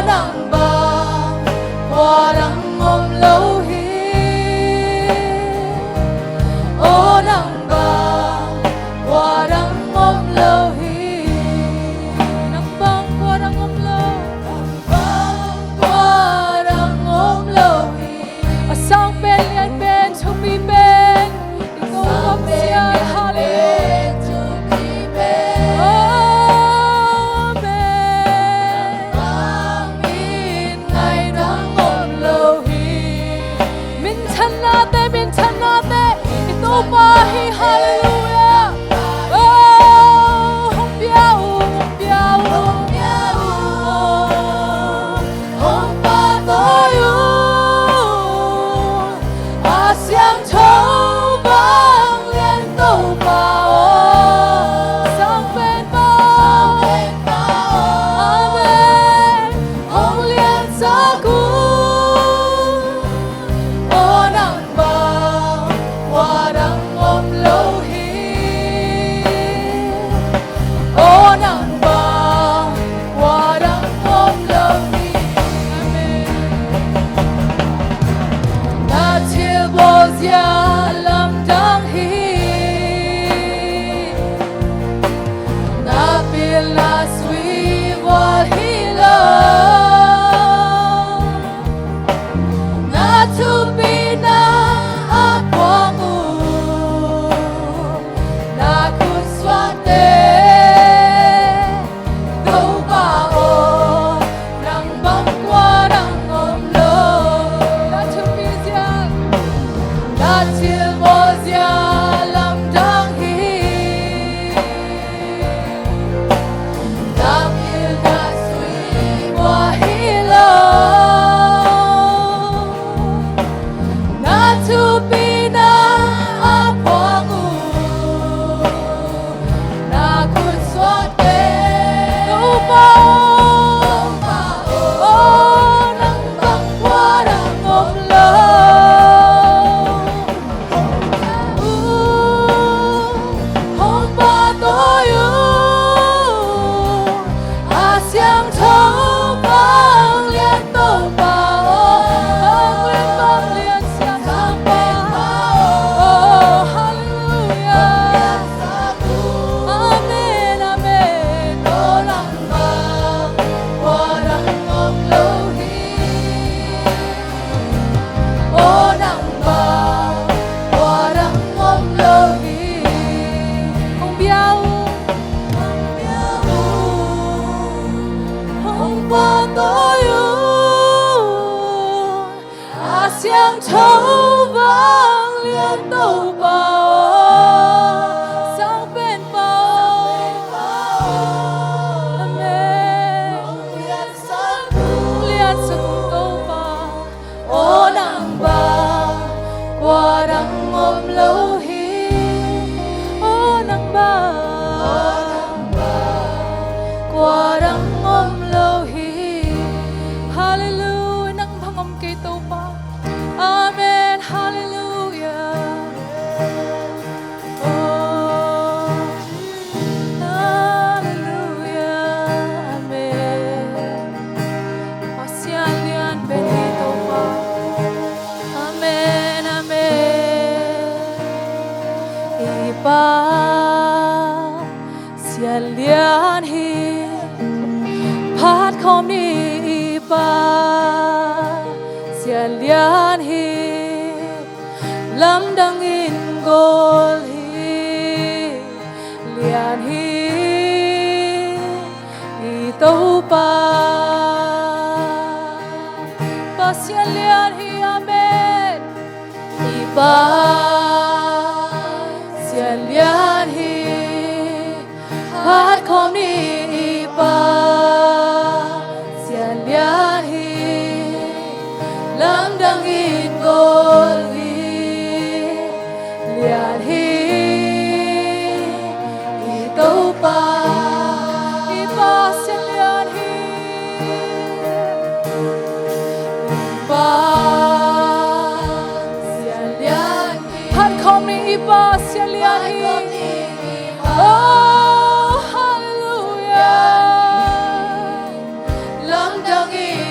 nang ba warang om lâu hi ô nang ba warang om lâu hi nang bang warang om lâu warang om lâu hi asang ben lian ben to be ben ito om siya hallelujah to be ben amen min ngai rang om lâu hi min chana te ito pa hi hallelujah oh hong piao hong pa to yu a xiang chou bang lian tô pa sang bên bao amen hong lian sa cu ô nang ba warang om lâu hi ô nang ba warang om lâu hi amen na chill bo zia lam dang hi na pil na sui wal hi lo na tu pi na a kwang u na ku swate do ba o nang bang kwa nang om lo na tu pi zia na til bo zia lam dang hi na pil na sui wa hi lo na tu pi na a kwang u na ku swate do ba o nang bang kwa nang om lo hong pa to yu a xiang chou bang lian tô pa bang lian xiang bang pa oh hallelujah amen amen ô nang ba warang om lâu hi ô nang ba warang om lâu hi hong biao hong pa to yu a xiang chou bang lian tô pa sang bên bao amen lian sa cung tô pa ô nang ba warang om lâu hi ô nang ba warang om lâu hi hallelujah nang bang om kay tô pa amen hallelujah oh hallelujah amen Sia lian ben hi tô pa amen amen ipa sia lian hi phat khom ni ipa sia lian hi lam dang in gol hi lian hi i tô pa sia lian hi amen ipa sia lian hi phat khom ni ipa sia lian hi lam dang in gol hi lian hi i tô pa ipa sia lian hi ipa sia lian hi phat khom ni ipa sia lian hi oh hallelujah lam dang in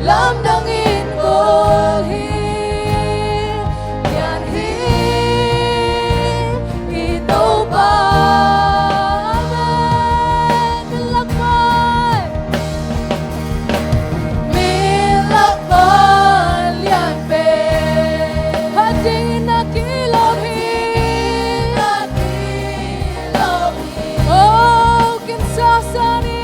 Lam đăng in cô hi Nhàn hi Y tâu ba Amen Min lạc mai Min lạc mai Lian pe Hati na kilo hi Na kilo hi Oh kinsa sani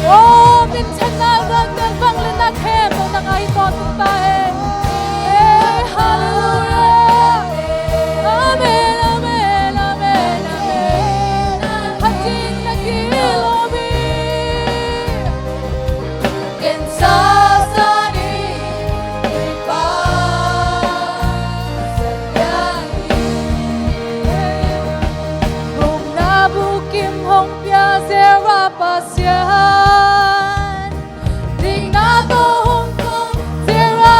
Oh, minsan na nagdalbang linakhem nung nakahitot ng tae. Hallelujah. Amen, amen, amen, amen. Hating nagilobi. Kensasani ipasayangin. Kung nabukim hong piasera pasyan, ting na to hong kong sira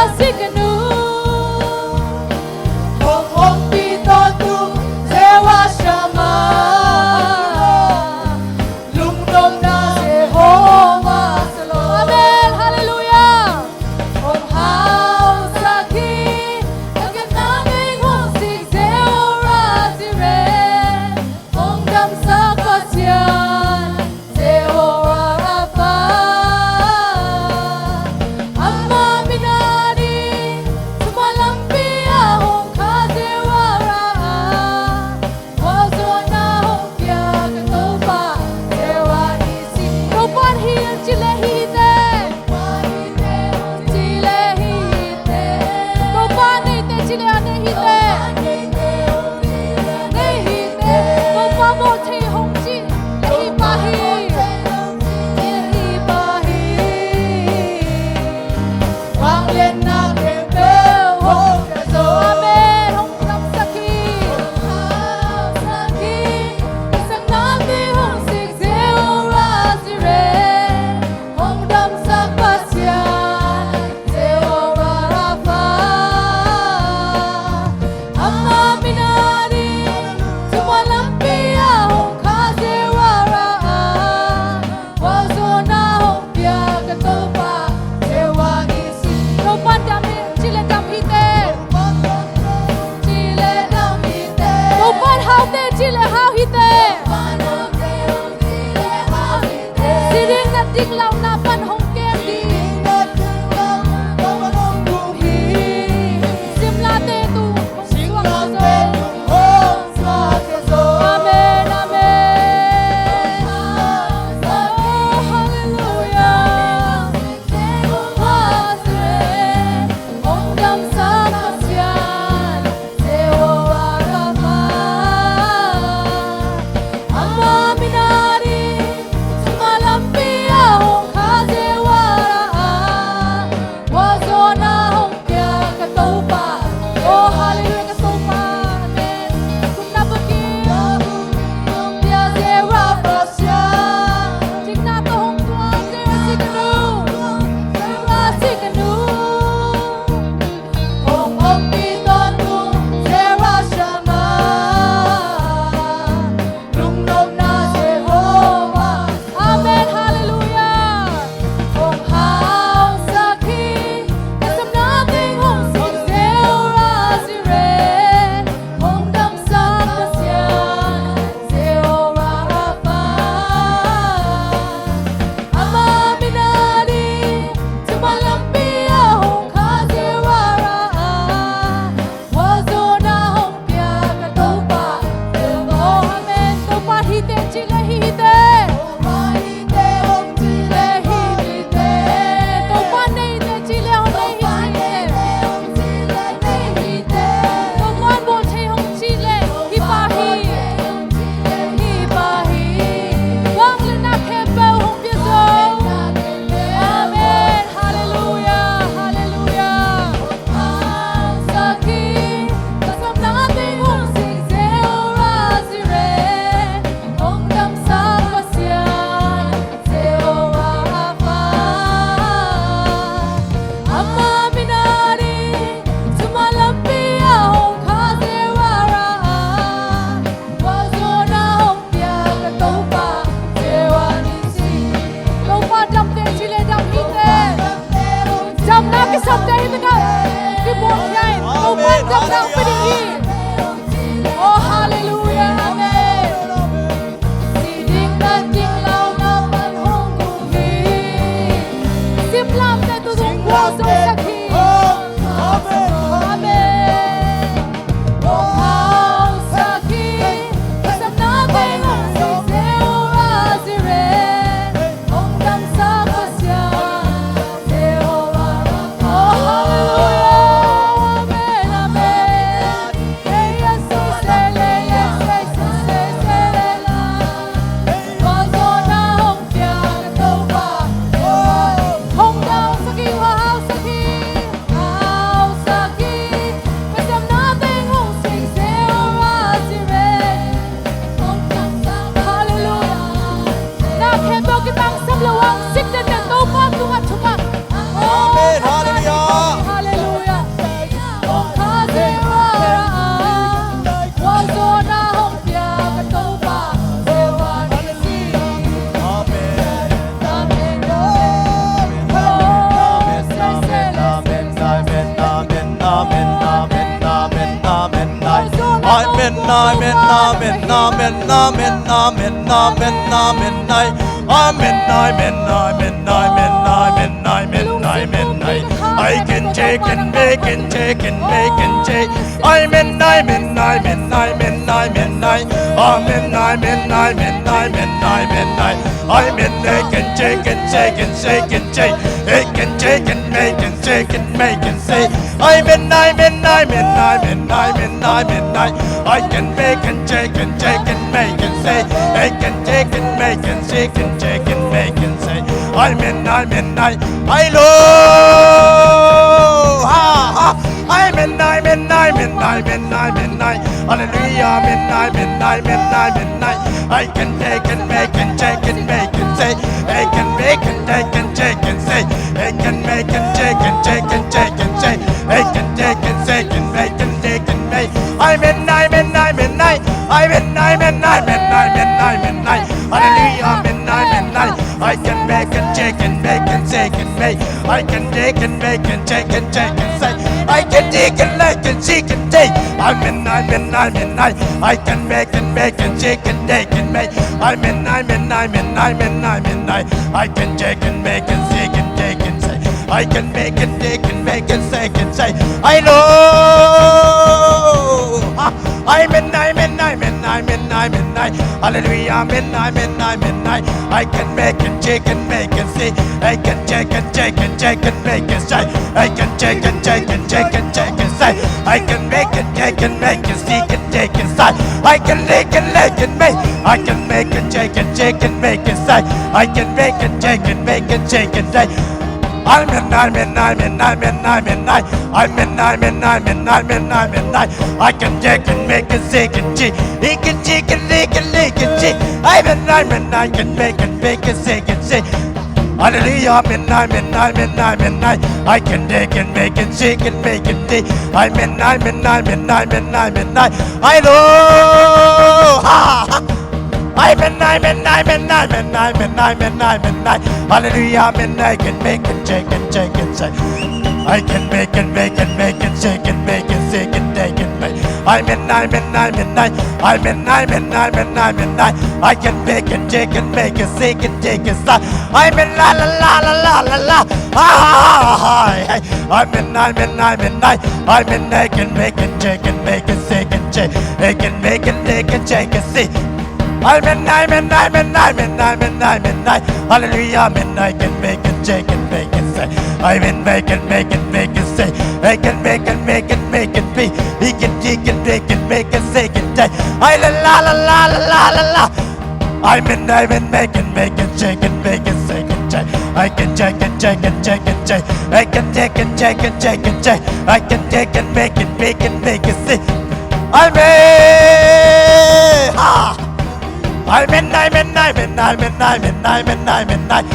amen, amen, amen, amen, amen, amen, amen, amen, amen, amen, amen, amen, amen, amen, I can take and make and take and make and take. Amen, amen, amen, amen, amen, amen, amen, amen, amen, amen, amen, I can take and take and take and take. It can take and make and take and make and say. Amen, amen, amen, amen, amen, amen, I can make and take and take and make and say. I can take and make and take and take and make and say. Amen, amen, I love. Amen, amen, amen, amen, amen, hallelujah, amen, amen, amen, amen, I can take and make and take and make and say. I can make and take and take and say. I can make and take and take and take and say. I can take and take and make and take and make. Amen, amen, amen, amen, amen, amen, amen, amen, hallelujah, amen, amen, I can make and take and make and take and make. I can take and make and take and take and say. I can take and make and take and take. Amen, amen, amen, I can make and take and take and make. Amen, amen, amen, amen, amen, I can take and make and take and take and say. I can make and take and make and take and say. I know. Amen, amen, amen, amen, amen, hallelujah, amen, amen, amen, I can make and take and make and say. I can take and take and take and make and say. I can take and take and take and take and say. I can make and take and make and seek and take and say. I can make and make and make. I can make and take and take and make and say. I can make and take and make and take and say. Amen, amen, amen, amen, amen, amen, amen, amen, amen, amen, I can take and make and say and cheek. He can cheek and lick and lick and cheek. Amen, amen, I can make and say and say. Hallelujah, amen, amen, amen, amen, I can take and make and shake and make and take. Amen, amen, amen, amen, amen, I know. Amen, amen, amen, amen, amen, amen, amen, hallelujah, amen, I can make and shake and shake and say. I can make and make and make and shake and make and shake and take and make. Amen, amen, amen, amen, amen, amen, amen, I can make and shake and make and shake and take and say. Amen, la la la la la la la. Amen, amen, amen, amen, I can make and shake and make and shake and shake. I can make and take and shake and see. Amen, amen, amen, amen, amen, amen, hallelujah, amen, I can make and shake and make and say. I can make and make and make and say. I can make and make and make and be. He can take and make and make and say and say. I la la la la la la la. Amen, amen, make and shake and make and say and say. I can take and take and take and take. I can take and take and take and take. I can take and make and make and make and say. Amen. Amen, amen, amen, amen, amen, amen, amen, amen,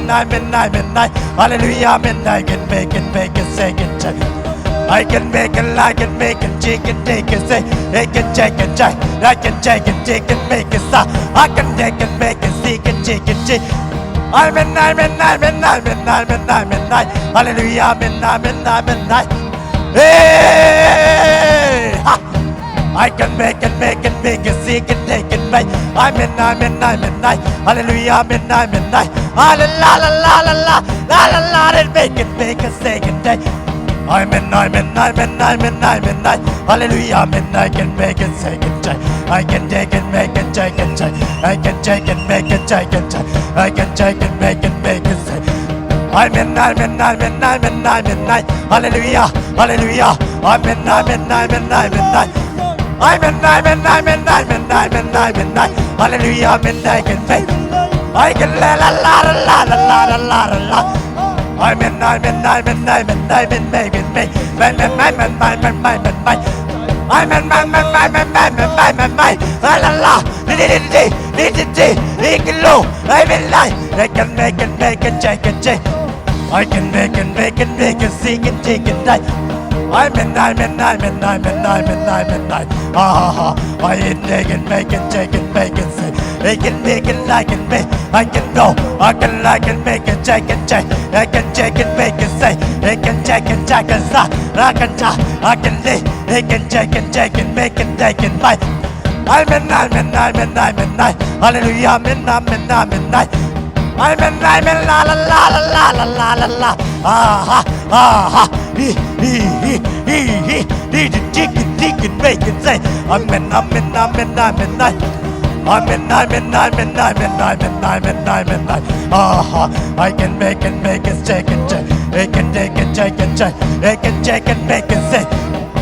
amen, amen, hallelujah, amen, I can make and say and say. I can make and I can make and take and take and say. I can take and take. I can take and take and make and say. I can take and make and seek and take and take. Amen, amen, amen, amen, amen, amen, hallelujah, amen, amen, amen, hey. I can make and make and make and seek and take and make. Amen, amen, amen, hallelujah, amen, amen, la la la la la la la la, and make and say and take. Amen, amen, amen, amen, amen, hallelujah, amen, I can make and say and take. I can take and make and take and take. I can take and make and take and take. I can take and make and say. Amen, amen, amen, amen, amen, hallelujah, hallelujah, amen, amen, amen, amen, Amen, amen, amen, amen, amen, amen, hallelujah, amen, I can make. I can la la la la la la la la la. Amen, amen, amen, amen, amen, make it make. Amen, amen, amen, amen, amen. Amen, amen, amen, amen, amen, la la la. Amen, I can make and make and take and take. I can make and make and make and sing and take and die. Amen, amen, amen, amen, amen, amen, I can take and make and take and make and say. I can make and I can make. I can go. I can make and take and take. I can take and make and say. I can take and take and say. I can live. Amen, shaking, making, taking, my. Amen, amen, amen, amen, hallelujah, amen, amen, amen, amen, amen, la la la la la la la la, ah ah, he, chicken, bacon, say, amen, amen, amen, amen, amen, amen, amen, amen, amen, amen, I can make it, shake it, I can take it, shake it, I can shake it, make it, say,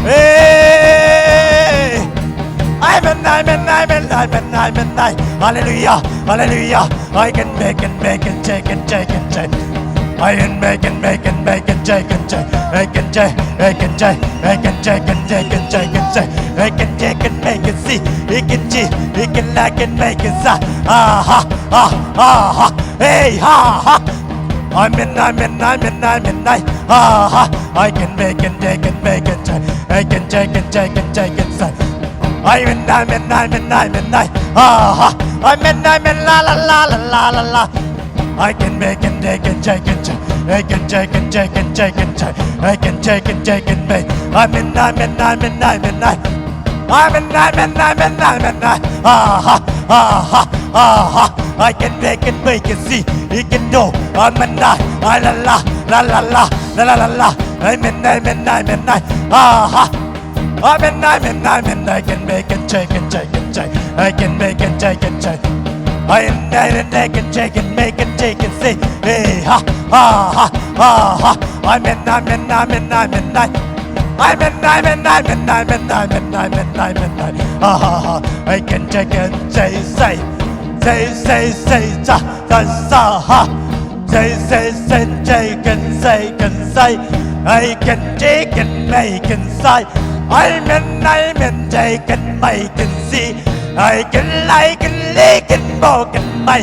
hey. Amen, hallelujah, hallelujah. I can make it, shake it, shake it. I can make it, shake it, shake. I can shake, I can shake, I can shake it, shake it, shake it, shake. I can shake and make it see. He can see, he can like and make it sa. Ah ha, hey ha. Amen, I can make it, take it, make it, I can take it, take it, take it, say. Amen, amen, la la la la la la la. I can make it, take it, take it, I can take it, take it, take it, I can take it, take it, make. Amen, I can make it, see, he can do. Amen, la la la la la la la la la. Amen, amen, I can make it, take it, take it, take. I can make it, take it, take. I can take it, make it, take it, say, hey ha. Amen, I can take it, say, sa, ha. Say, can say, I can take and make and say, Amen, take and make and see, I can like and lick and walk and my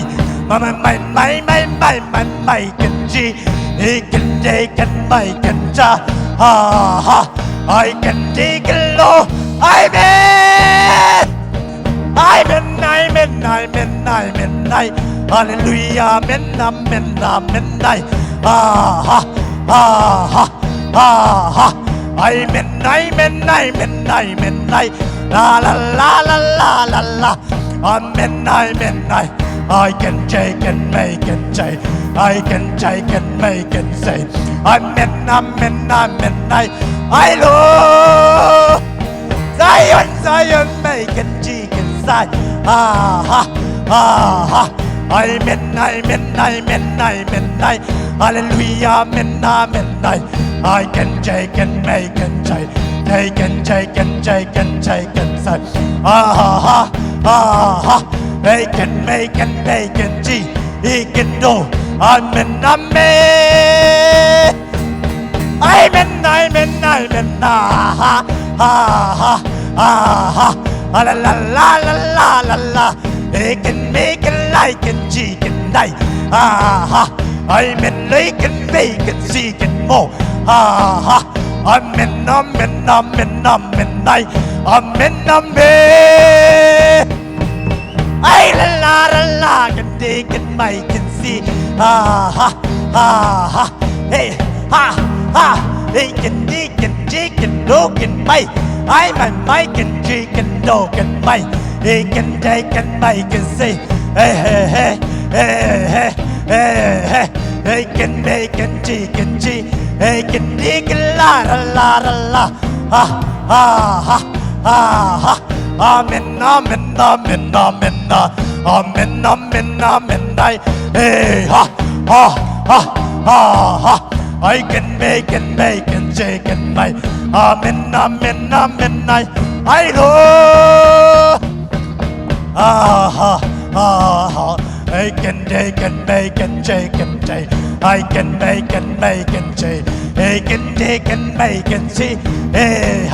can see, he can take and make and sa, ha, I can take a low, Amen, hallelujah, amen, amen, la la la la la la la, amen, I can take and make and say, I can take and make and say, amen, I love Zion, make and chicken side, amen, hallelujah, amen, I can take and make and say, take and take and take and take and say, they can make and make and see, he can do, amen, la la la la la la, he can make it like and she can die, amen, they can make and she can more, amen, ay la la, can take and make and see, hey he can dig and jig and dog and bite, I'm Mike and jig and dog and bite, he can take and make and say, hey, he can make and jig and jig, he can dig and la la la la, amen, hey, I can make and shake and make, amen, I know, I can take and make and shake and take, I can make and shake, I can take and make and see, hey,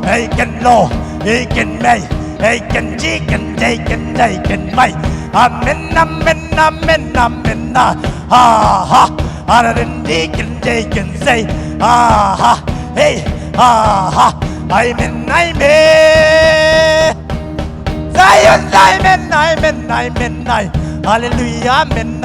I can know, I can make, I can take and take and take and make, amen, I can take and say, hey, amen, Zion, amen, hallelujah, amen,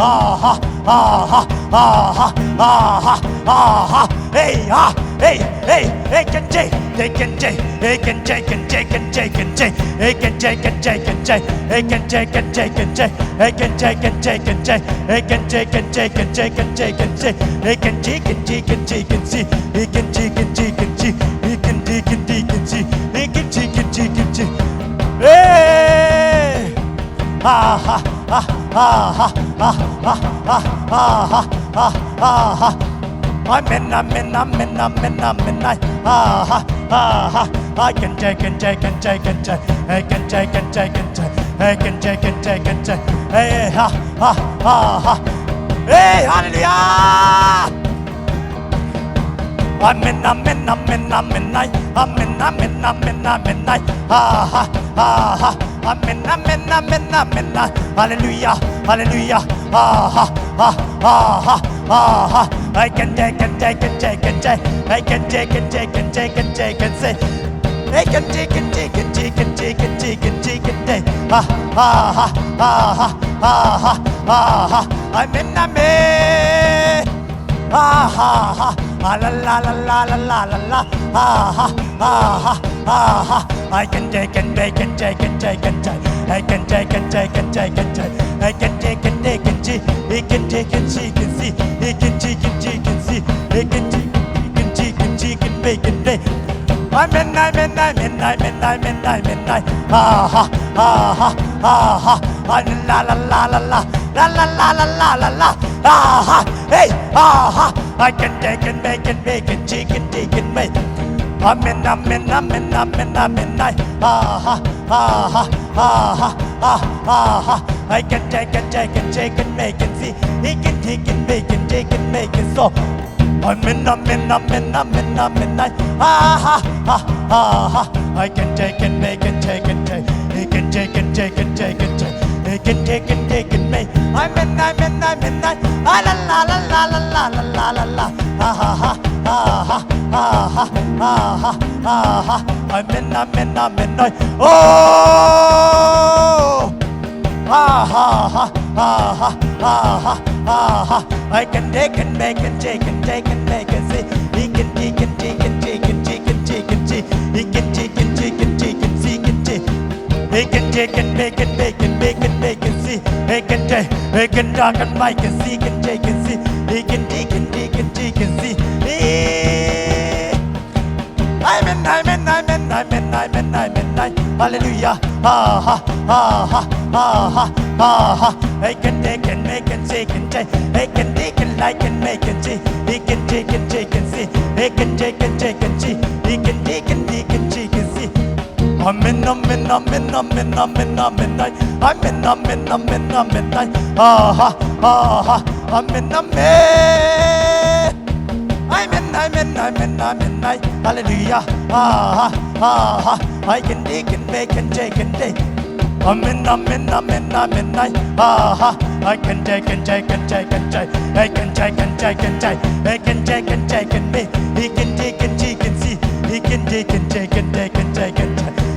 Hey, hey, hey, hey, can J, hey, can J, hey, can J, can J, can J, can J, hey, can J, can J, can J, hey, can J, can J, can J, hey, can J, can J, can J, hey, can J, can J, can J, can J, can J, hey, can G, can G, can G, can C, hey, can G, can G, can G, hey, can D, can D, can C, hey, can G, can G, can G, hey, ha ha ha ha ha ha ha ha ha ha ha. I'm in, I can take, hey, can take, hey, can take, hey, ha, hey, hallelujah. I'm in, hallelujah, hallelujah, I can take, I can say, I can say, I'm in, la la la la la la la la, I can take, I can take, I can take, I can take, he can take and she can see, he can see, he can make it day. I'm in, la la la la la, hey, I can take and make it, she can take and make. I'm in, I can take and make it, see, he can take and make it so. I'm in, I can take and make it, he can take and he can take and make. I'm in, la la la la la la la la, I'm in, oh, I can take and make it, see, he can take and he can take and see, he can take and make it, see, he can talk and make it, see, he can take and see, he can take and see. I'm in, hallelujah, I can take and make and say, I can take and like and make and see, he can take and see, he can take and see, he can take and see. I'm in, I'm in, hallelujah, I can take and make and take and take. I'm in, I can take and I can take and me. He can take and she can see. He can take and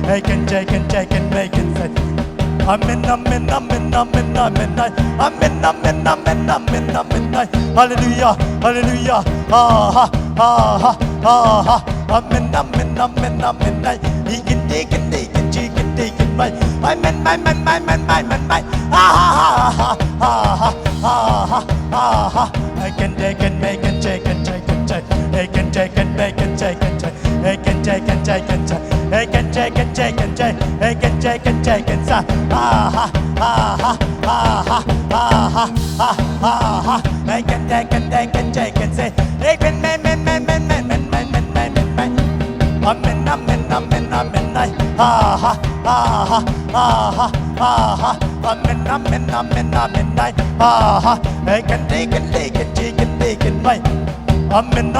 I can take and make and say. I'm in, hallelujah, hallelujah, I'm in, he can take and she can take and make. I'm in, I can take and make and take and I can take and make and take and I can take and I can take and I can take and say, I can take and say, I can I'm in, I'm in, I can take and bite. I'm in,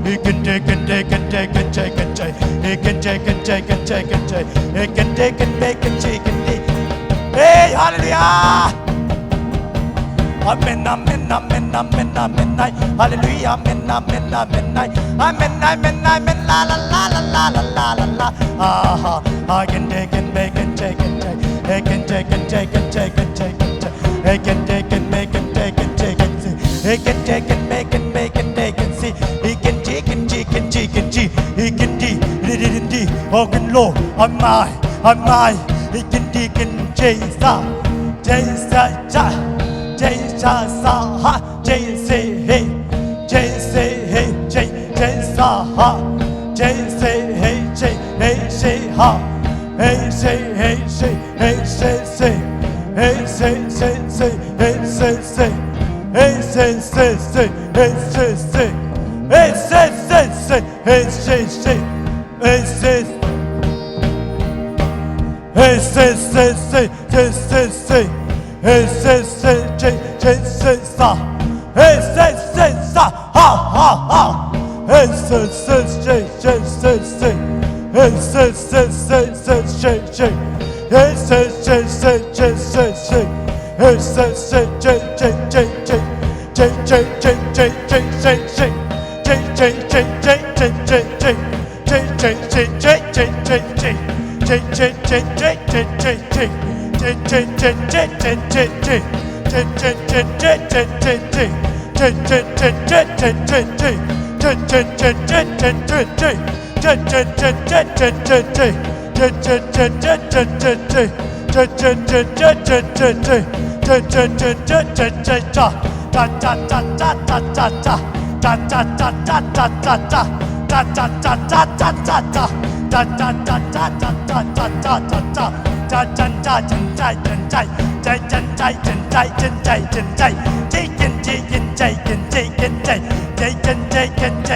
he can take and he can take and make and take and take. Hey, hallelujah! I'm in, hallelujah, I'm in, la la la la la la la la la. I can take and make and take and I can take and take and take and take and take. I can take and make and take and take and see. I can take and make and make and take and see. He can take and take and take and see. He can do, didn't do. Oh, can low. I'm mine. He can take and chase up. Chase up, chase up, ha. Chase hey. Chase hey, chase ha. Chase hey, chase ha. Hey, say, hey, say, hey, say, say. Hey, say, say, say, hey, say, say. Hey, say, say, say, hey, say, say. Hey, say, say, say, hey, say, say. Hey, say, hey, say, say, say, hey, say, say. Hey, say, say, say, sa. Hey, say, say, sa, ha, ha, ha. Hey, say, say, say, say, say. Hey, say, say, say, say, say, say. Hey, say, say, say, say, say, say. Hey, say, say, say, say, say, say. Say, say, say, say, say, say, say. Say, say, say, say, say, say, say. Say, say, say, say, say, say, say. Say, say, say, say, say, say, say. Say, say, say, say, say, say, say. Say, say, say, say, say, say, say. Say, say, say, say, say, say, say. Say, say, say, say, say, say,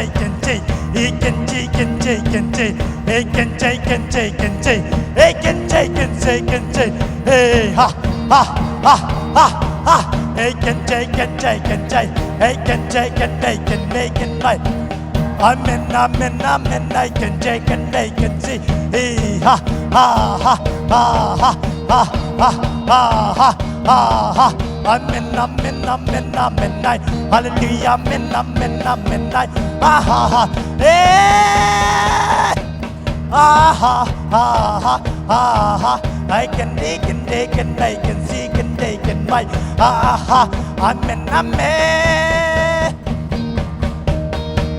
say. He can take and take and take. He can take and take and take. He can take and take and take. Hey ha ha ha ha ha. He can take and take and take. He can take and make and make and make. Amen. I can take and make and see. Hey ha ha ha ha ha ha ha ha ha ha. Amen. Hallelujah. Amen. Ah ha ha. Hey. Ah ha ha ha ha ha. I can take and take and make and see and take and make. Ah ha. Amen.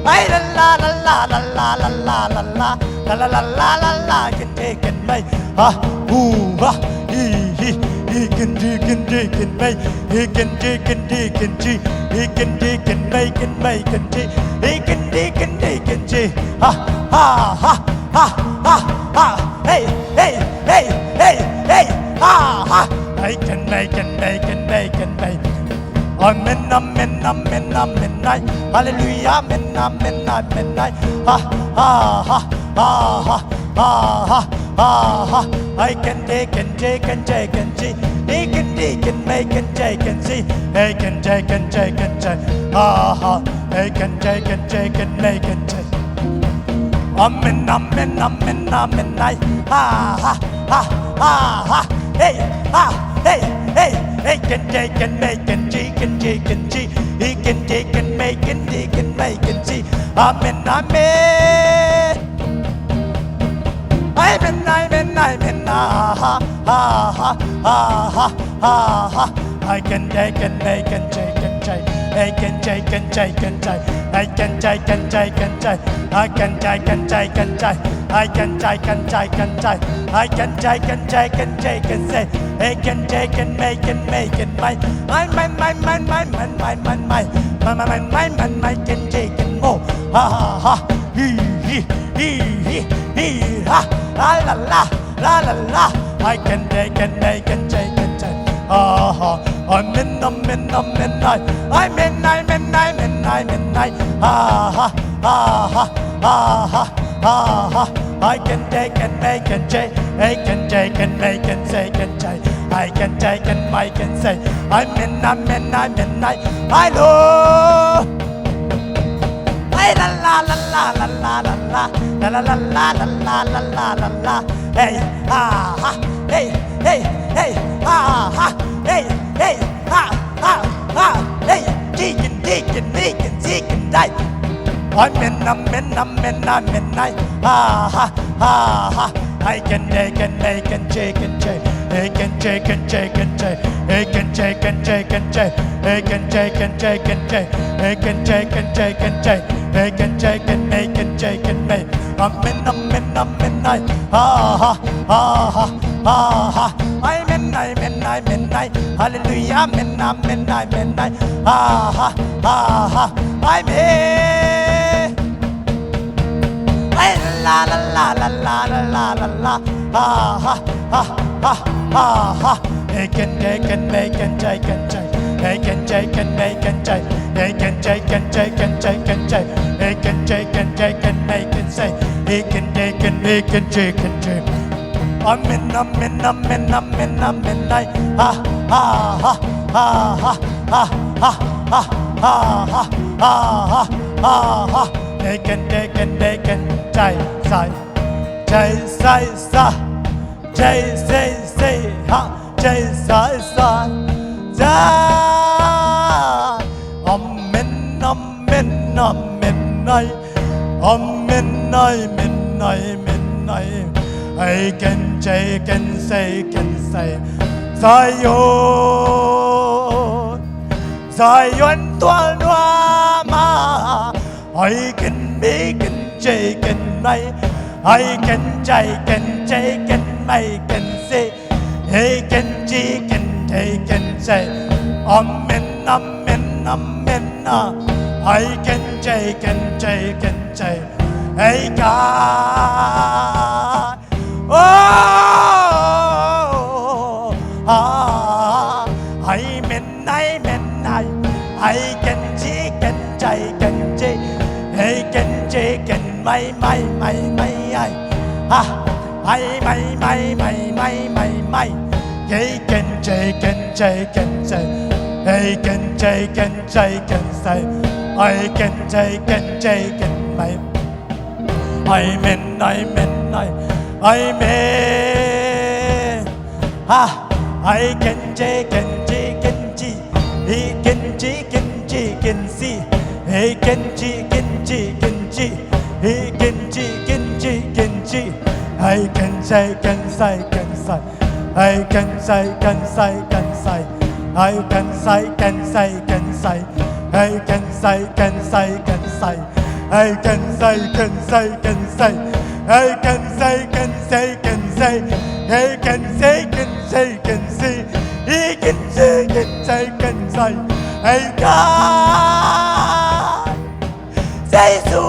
Ay la la la la la la la la la la la la la la la can take and make. Ah ooh ah he can take and take and make. He can take and take and see. He can take and make and make and see. He can take and take and see. Ha ha ha ha ha ha. Hey hey hey hey hey. Ha ha. I can make and make and make and make. Amen. Hallelujah. Amen. Ha ha ha ha ha ha ha. I can take and take and take and see. He can take and make and take and see. He can take and take and take. Ha ha. He can take and take and make and take. Amen. Ha ha ha ha ha. Hey ha hey hey. He can take and make and take and take and see. He can take and make and take and make and see. Amen. Ha ha ha ha ha ha. I can take and make and take and take. I can take and take and take. I can take and take and take. I can take and take and take. I can take and take and take. I can take and take and take and say. I can take and make and make and make. My can take and more. Ha ha ha. He ha. La la la la la. I can take and make and take and take. Ah ha. I'm in. Ah ha ha ha ha ha. I can take and make and take. I can take and make and say and take. I can take and make and say. I'm in. I know. Ay la la la la la la la la la la la la la la la la la. Hey ha ha. Hey hey hey ha ha. Hey hey ha ha ha. Hey deacon deacon die. I'm in. Ha ha ha ha. I can take and make and shake and shake. I can take and take and take. I can take and take and take. I can take and take and take. I can take and take and take. I can take and make and take and make. Amen, amen, amen, I. Ha ha ha ha ha ha. Amen, amen, amen, I. Hallelujah, amen, amen, amen, I. Ha ha ha ha. Amen. Ay la la la la la la la la la. Ha ha ha ha ha ha. I can take and make and take and take. I can take and make and take. I can take and take and take and take. I can take and take and make and say. I can take and make and take and take. Amen, amen, amen, amen, amen. I ha ha ha ha ha ha ha ha ha ha ha ha ha. I can take and make and take say. Say say say. Say say say ha. Say say say. Amen, amen, amen, I. Amen, amen, amen, I. I can take and say, Zion, Zion, Tuanwa ma. I can make and take and I can take and take and make and say. He can take and take and say, Amen, amen, amen. I can take and take and take. Hey God, oh, amen, amen, I can take and take and take. He can take and my, He can take and take and say. He can take and take and say. I can take and take and make. Amen, amen, amen. I can take and take and see. He can take and take and see. He can take and take and see. He can take and take and see. I can say, can say, can say. I can say, can say, can say. I can say, can say, can say. I can say, can say, can say. I can say, can say, can say. I can say, can say, can say. I can say, can say, can say. He can say, can say, can say. I can say so.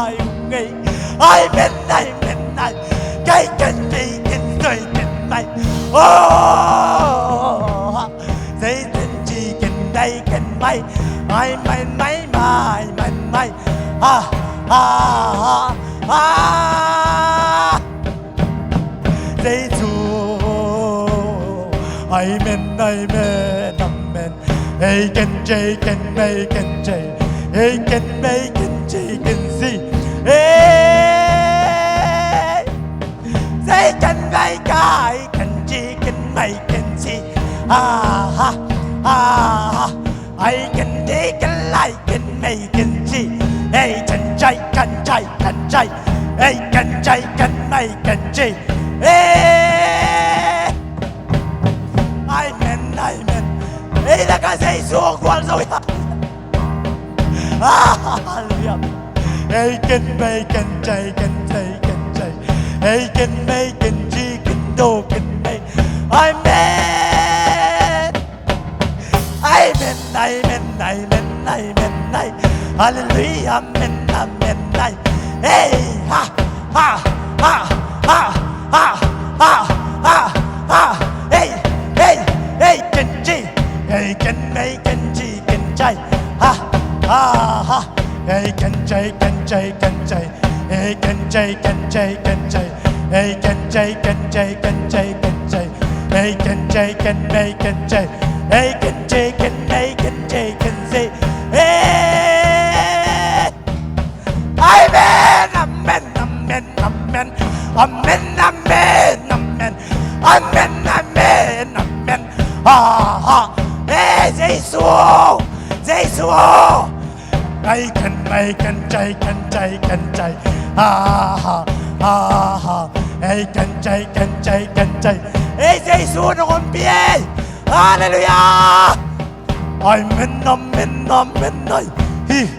Amen, amen, amen. Cái cần đi kinh tôi kinh này. Oh, dây tình chỉ kinh đây kinh mày. Ai mày mày mày mày mày. Ha ha ha ha. Dây chú. Amen, amen, amen. Hey can J can make can J. Hey can make can J can see. Hey, they can make I can G can make can see. Ha ha. I can take can like can make can see. Hey can J can J can J. Hey can J can make can G. Hey, amen. Hey là cái dây xuống quan rồi. Hallelujah. Hey can make can take can take can take. Hey can make can G can do can make. Amen. Amen. Hallelujah. Amen. Hey ha. Hey can G. Hey can make can G can take. Ha. Hey can take can take can take. Hey can take can take can take. Hey can take can take can take can take. Hey can take can make can take. Hey can take can make can take can say. Hey, amen, amen, amen, amen, amen, amen, amen, amen, amen, amen. Hey, Giêsu. I can make and take and take and take. Hey, can Hey, Jesus, on PA. Hallelujah. Amen. He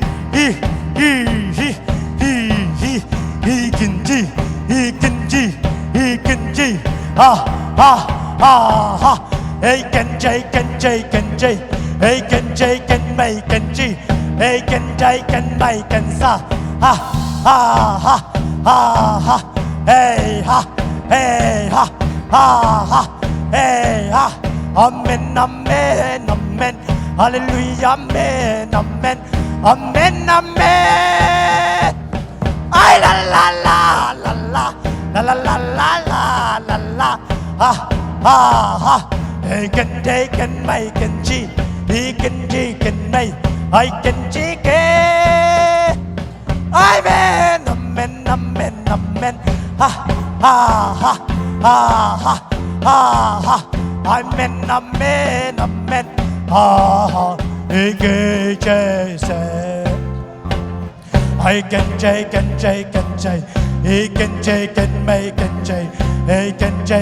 can G. Hey, can J. Hey, can make, can G. Hey, can J, can make, can sa. Hey, hey, amen, hallelujah, amen. Ay, la. Hey, can make, can G. He can make. I can G. Amen. Amen. I can J. He can make, can J. He can make, can J. He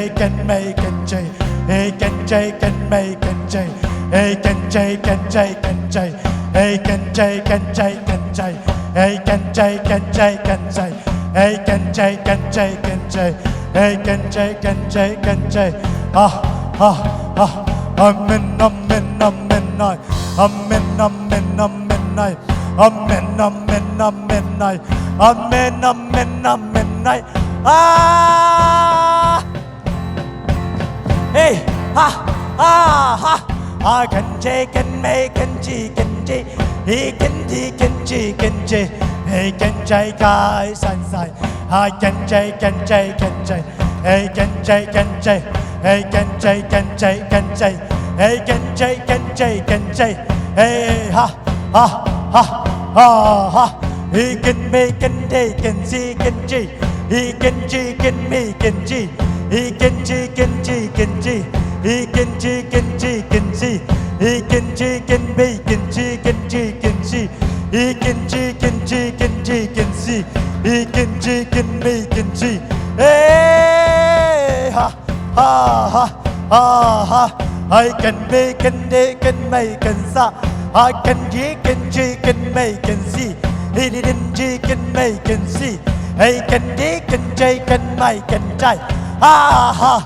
can make, can J. He can J. Hey, can J. Hey, can J. Hey, can J. Hey, can J. Amen. Hey, I can J, can make, can G. He can G. Hey, can J, guys, sai. I can J. Hey, can J. Hey, can J. Hey, can J. Hey, He can make, can D, can C, can G. He can G, can me, can G. He can G. He can G, can C. He can G, can B, can G, can C. He can G, can C. He can G, can me, can G. Hey, I can be, can D, can make, can sa. I can G, can make, can C. He didn't G, can make, can C. Hey, can D, can J, can make, can J. Amen.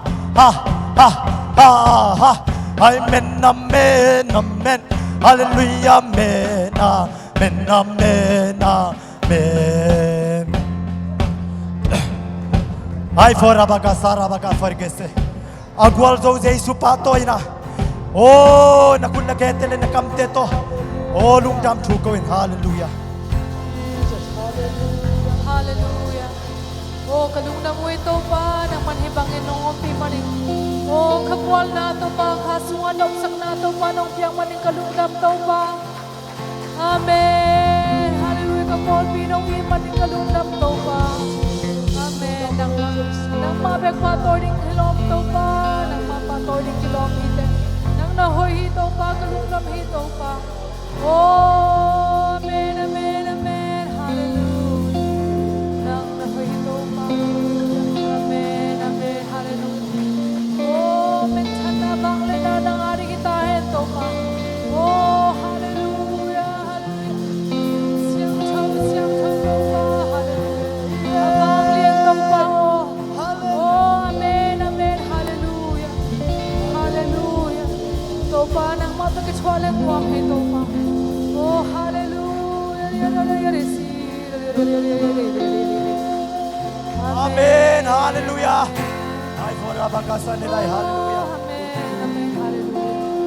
Hallelujah, amen. Ay, Sarabaka, forgese. Agwal zay supato ina. Oh, nakunaketele na kamteto. Oh, lungdam tukoin. Hallelujah. Hallelujah. Oh, kalungna mo ito pa ng manhibangin ng umpi maning. Oh, kapwal na ito pa, kasungan na usak na ito pa, ng piyang maning kalungdam ito pa. Amen. Hallelujah, kapwal pinong maning kalungdam ito pa. Amen. Nang mabagpator ng hilom ito pa, nang mapator ng hilom ito, nang nahoy ito pa, kalungdam ito pa. Oh, amen. Hallelujah. Nang nahoy ito pa. Amen. Hallelujah. Oh, mentana bang lena ng aring itahin ito pa. Oh, hallelujah. Siyang chow ito pa. Hallelujah. Abang liyan ito pa. Oh, amen. Hallelujah. Ito pa, nang mapagkitswalan mo ang ito pa. Oh, hallelujah. Amen. Hallelujah. Ay, forabakasa nila. Hallelujah. Amen. Hallelujah.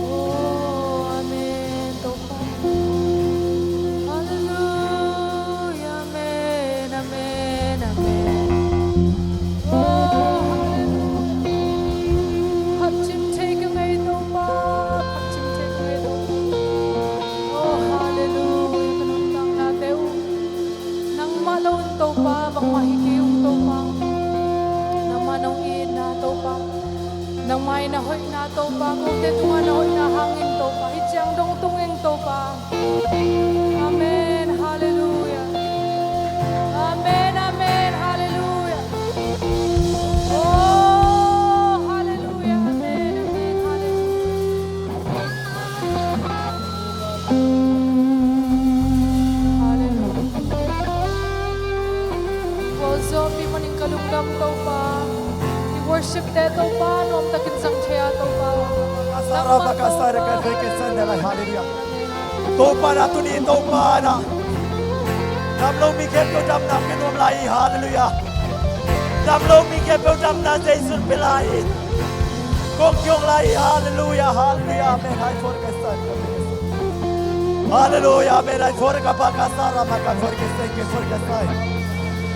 Oh, amen. Ito pa. Hallelujah. Amen. Oh, hallelujah. Pagchimtake ngayon ito pa. Oh, hallelujah. Kanundang natin. Nang malawin ito pa, bang mahikiyong ito pa. Nang manungin na ito pa. Nang may nahoy na ito pa. Kung dito nga nahoy na hangin ito pa. Hitsiyang dungtungin ito pa. Amen. Hallelujah. Amen. Sarah Bakasara Kadrekesan de la Hallelujah. Topana tuni topana. Damlo mi kepyo damna kenom lai hallelujah. Damlo mi kepyo damna Jesus pilai. Kong kyong lai hallelujah hallelujah. Amen. I forkesan. Hallelujah. Amen. I forkapakasara makaforkesan ke forkasai.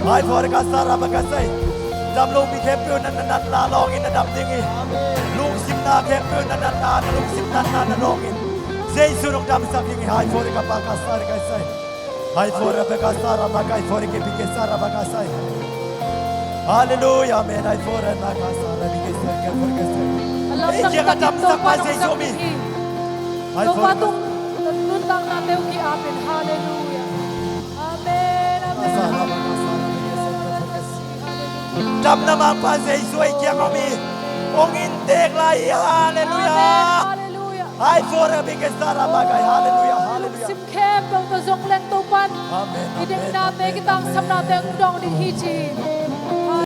I forkasara makasai. Damlo mi kepyo nanan la longin na damdingi. Lung simna kepyo nanan na lung simna na longin. Jesus nong dam saking I forkapakasara kasai. I for a Bakasara Makai for a Kipikesara Bakasai. Hallelujah, man. I for a Bakasara Bikesaka for Kasai. Alam ng takip to pa nung sabihin. To pa itong lutang natin yung kiapin. Hallelujah. Amen. Amen. Dam naman pa sa isuay kaya kami. Kung hindi lai. Hallelujah. Hallelujah. I for a Bikesara Makai. Hallelujah. Hallelujah. Sim kem dong to zong leng to pan. Amen. Ideng natin kitang sam natin ang dong di hiji.